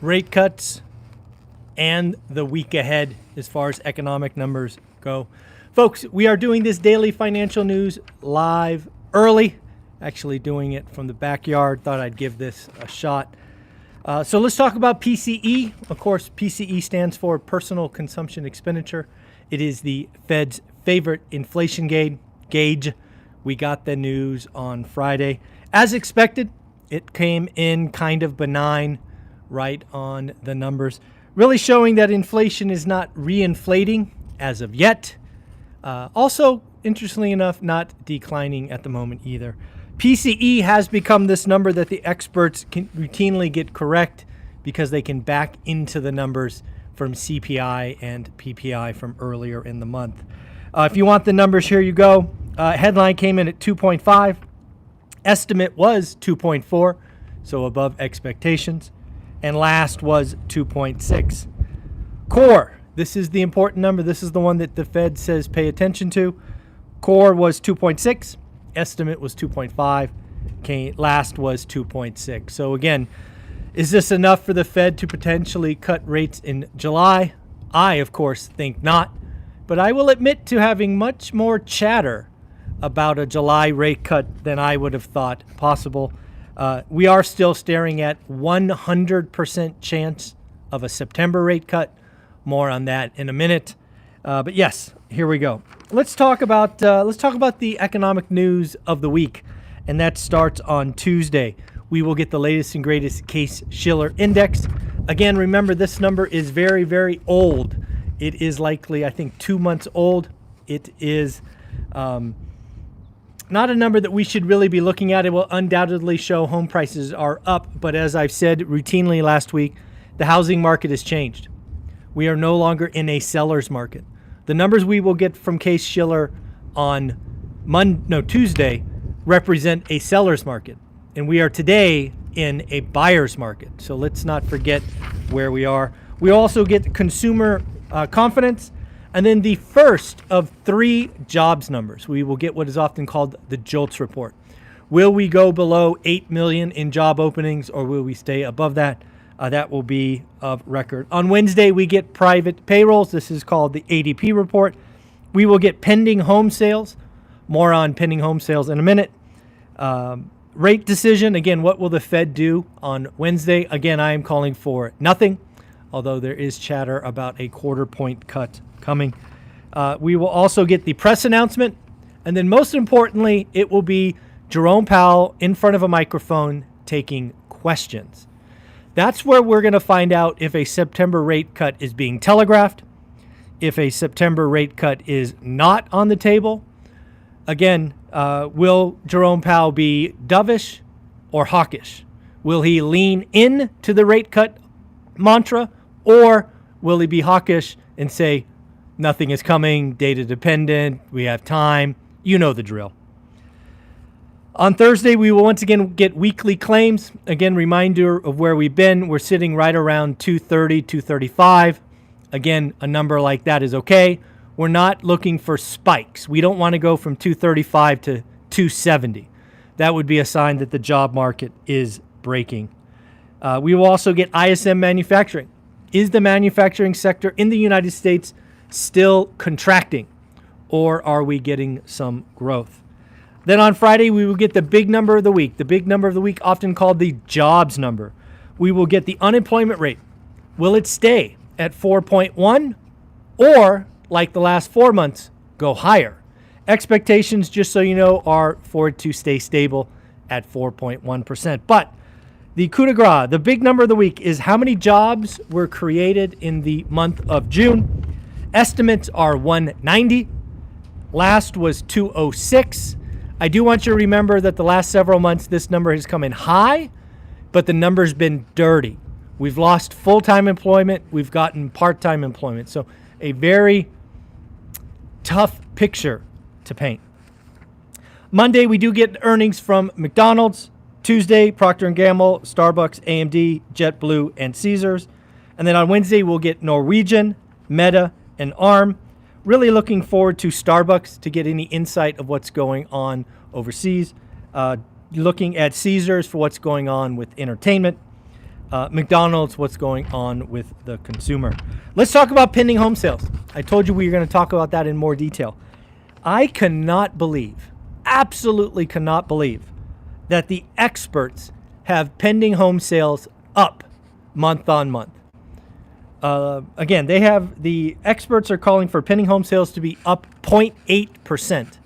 rate cuts and the week ahead as far as economic numbers go. Folks, we are doing this daily financial news live early, actually doing it from the backyard. Thought I'd give this a shot. So let's talk about PCE. Of course, PCE stands for Personal Consumption Expenditure. It is the Fed's favorite inflation gauge. We got the news on Friday. As expected, it came in kind of benign, right on the numbers, really showing that inflation is not reinflating as of yet. Also, interestingly enough, not declining at the moment either. PCE has become this number that the experts can routinely get correct because they can back into the numbers from CPI and PPI from earlier in the month. If you want the numbers, here you go. Headline came in at 2.5. Estimate was 2.4, so above expectations. And last was 2.6. Core, this is the important number. This is the one that the Fed says pay attention to. Core was 2.6. Estimate was 2.5. Last was 2.6. So again, is this enough for the Fed to potentially cut rates in July? I, of course, think not. But I will admit to having much more chatter about a July rate cut than I would have thought possible. We are still staring at 100% chance of a September rate cut. More on that in a minute. But yes, here we go. Let's talk about the economic news of the week, and that starts on Tuesday. We will get the latest and greatest Case-Shiller index. Again, remember this number is very, very old. It is likely, I think, 2 months old. It is not a number that we should really be looking at. It will undoubtedly show home prices are up, but as I've said routinely last week, the housing market has changed. We are no longer in a seller's market. The numbers we will get from Case-Shiller on Tuesday represent a seller's market, and we are today in a buyer's market. So let's not forget where we are. We also get consumer confidence, and then the first of 3 jobs numbers. We will get what is often called the JOLTS report. Will we go below 8 million in job openings, or will we stay above that? That will be of record. On Wednesday, we get private payrolls. This is called the ADP report. We will get pending home sales. More on pending home sales in a minute. Rate decision. Again, what will the Fed do on Wednesday? Again, I am calling for nothing, although there is chatter about a quarter-point cut coming. We will also get the press announcement. And then most importantly, it will be Jerome Powell in front of a microphone taking questions. That's where we're going to find out if a September rate cut is being telegraphed, if a September rate cut is not on the table. Again, will Jerome Powell be dovish or hawkish? Will he lean in to the rate cut mantra, or will he be hawkish and say, nothing is coming, data dependent, we have time? You know the drill. On Thursday, we will once again get weekly claims. Again, reminder of where we've been. We're sitting right around 230, 235. Again, a number like that is okay. We're not looking for spikes. We don't want to go from 235 to 270. That would be a sign that the job market is breaking. We will also get ISM manufacturing. Is the manufacturing sector in the United States still contracting, or are we getting some growth? Then on Friday, we will get the big number of the week. The big number of the week, often called the jobs number. We will get the unemployment rate. Will it stay at 4.1, or, like the last 4 months, go higher? Expectations, just so you know, are for it to stay stable at 4.1%. But the coup de grace, the big number of the week, is how many jobs were created in the month of June. Estimates are 190. Last was 206. I do want you to remember that the last several months, this number has come in high, but the number's been dirty. We've lost full-time employment. We've gotten part-time employment. So a very tough picture to paint. Monday, we do get earnings from McDonald's. Tuesday, Procter & Gamble, Starbucks, AMD, JetBlue, and Caesars. And then on Wednesday, we'll get Norwegian, Meta, and ARM. Really looking forward to Starbucks to get any insight of what's going on overseas. Looking at Caesars for what's going on with entertainment. McDonald's, what's going on with the consumer. Let's talk about pending home sales. I told you we were going to talk about that in more detail. I cannot believe, absolutely cannot believe, that the experts have pending home sales up month on month. Again, the experts are calling for pending home sales to be up 0.8%.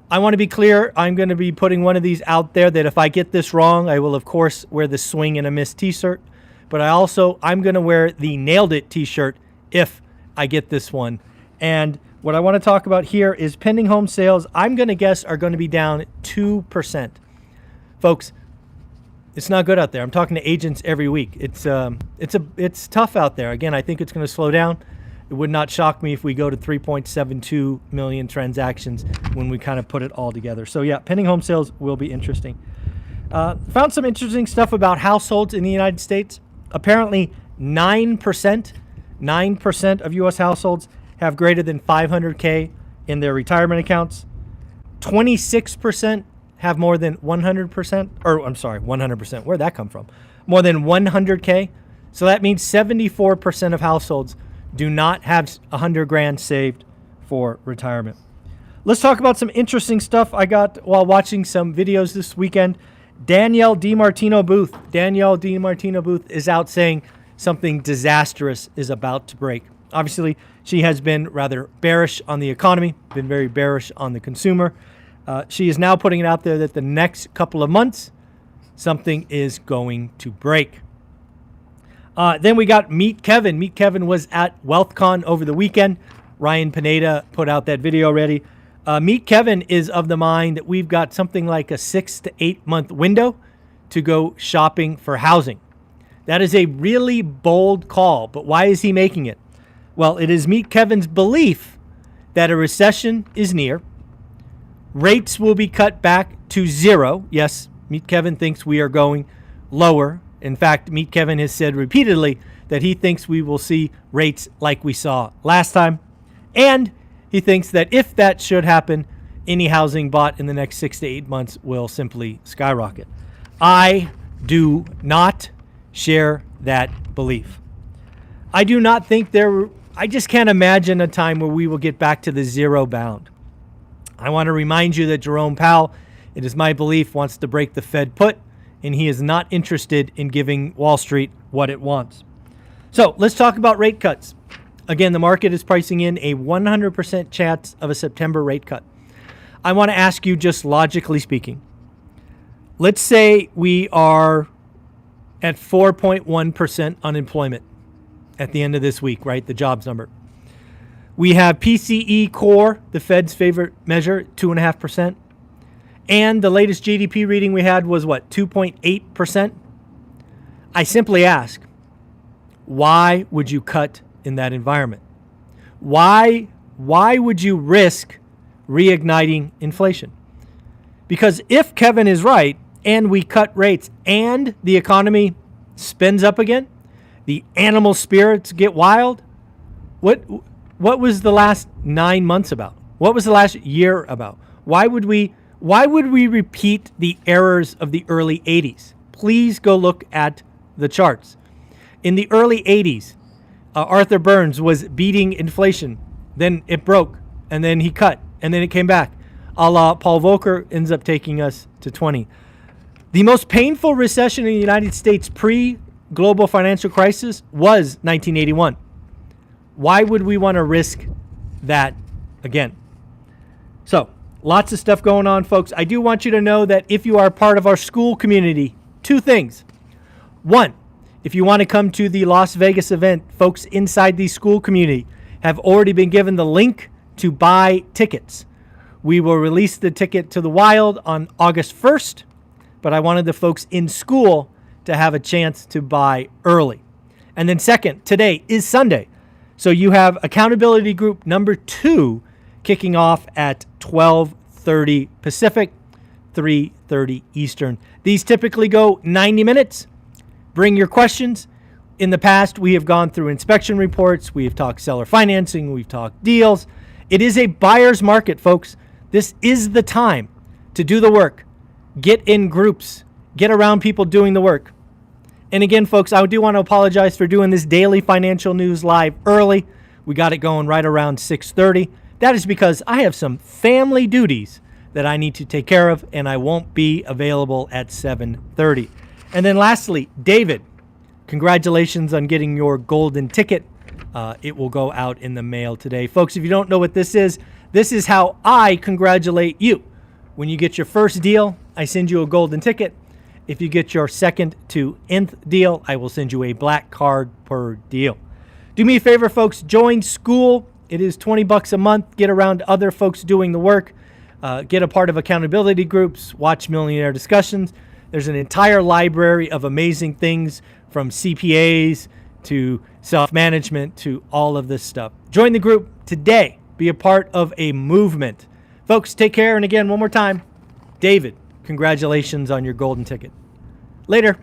I want to be clear. I'm going to be putting one of these out there that if I get this wrong, I will, of course, wear the swing and a miss t-shirt. But I'm going to wear the nailed it t-shirt if I get this one. And what I want to talk about here is pending home sales, I'm going to guess, are going to be down 2%. Folks, it's not good out there. I'm talking to agents every week. It's tough out there. Again, I think it's going to slow down. It would not shock me if we go to 3.72 million transactions when we kind of put it all together. So yeah, pending home sales will be interesting. Found some interesting stuff about households in the United States. Apparently 9% of U.S. households have greater than 500K in their retirement accounts. 26% have more than 100%. Where'd that come from? More than 100K. So that means 74% of households do not have 100 grand saved for retirement. Let's talk about some interesting stuff I got while watching some videos this weekend. Danielle DiMartino Booth is out saying something disastrous is about to break. Obviously, she has been rather bearish on the economy, been very bearish on the consumer. She is now putting it out there that the next couple of months, something is going to break. Then we got Meet Kevin. Meet Kevin was at WealthCon over the weekend. Ryan Pineda put out that video already. Meet Kevin is of the mind that we've got something like a 6 to 8 month window to go shopping for housing. That is a really bold call, but why is he making it? Well, it is Meet Kevin's belief that a recession is near. Rates will be cut back to zero. Yes, Meet Kevin thinks we are going lower. In fact, Meet Kevin has said repeatedly that he thinks we will see rates like we saw last time. And he thinks that if that should happen, any housing bought in the next 6 to 8 months will simply skyrocket. I do not share that belief. I do not think I just can't imagine a time where we will get back to the zero bound. I want to remind you that Jerome Powell, it is my belief, wants to break the Fed put, and he is not interested in giving Wall Street what it wants. So let's talk about rate cuts. Again, the market is pricing in a 100% chance of a September rate cut. I want to ask you, just logically speaking, let's say we are at 4.1% unemployment at the end of this week, right? The jobs number. We have PCE core, the Fed's favorite measure, 2.5%. And the latest GDP reading we had was what, 2.8%? I simply ask, why would you cut in that environment? Why would you risk reigniting inflation? Because if Kevin is right and we cut rates and the economy spins up again, the animal spirits get wild, what was the last 9 months about? What was the last year about? Why would we repeat the errors of the early 80s? Please go look at the charts. In the early 80s, Arthur Burns was beating inflation. Then it broke, and then he cut, and then it came back. A la Paul Volcker ends up taking us to 20. The most painful recession in the United States pre-global financial crisis was 1981. Why would we want to risk that again? So, lots of stuff going on, folks. I do want you to know that if you are part of our school community, 2 things. 1, if you want to come to the Las Vegas event, folks inside the school community have already been given the link to buy tickets. We will release the ticket to the wild on August 1st, but I wanted the folks in school to have a chance to buy early. And then second, today is Sunday. So you have accountability group number 2 kicking off at 12:30 Pacific, 3:30 Eastern. These typically go 90 minutes. Bring your questions. In the past, we have gone through inspection reports. We have talked seller financing. We've talked deals. It is a buyer's market, folks. This is the time to do the work. Get in groups. Get around people doing the work. And again, folks, I do want to apologize for doing this daily financial news live early. We got it going right around 6:30. That is because I have some family duties that I need to take care of, and I won't be available at 7:30. And then lastly, David, congratulations on getting your golden ticket. It will go out in the mail today. Folks, if you don't know what this is how I congratulate you. When you get your first deal, I send you a golden ticket. If you get your second to nth deal, I will send you a black card per deal. Do me a favor, folks. Join school. It is $20 a month. Get around other folks doing the work. Get a part of accountability groups. Watch Millionaire Discussions. There's an entire library of amazing things from CPAs to self-management to all of this stuff. Join the group today. Be a part of a movement. Folks, take care. And again, one more time, David, congratulations on your golden ticket. Later.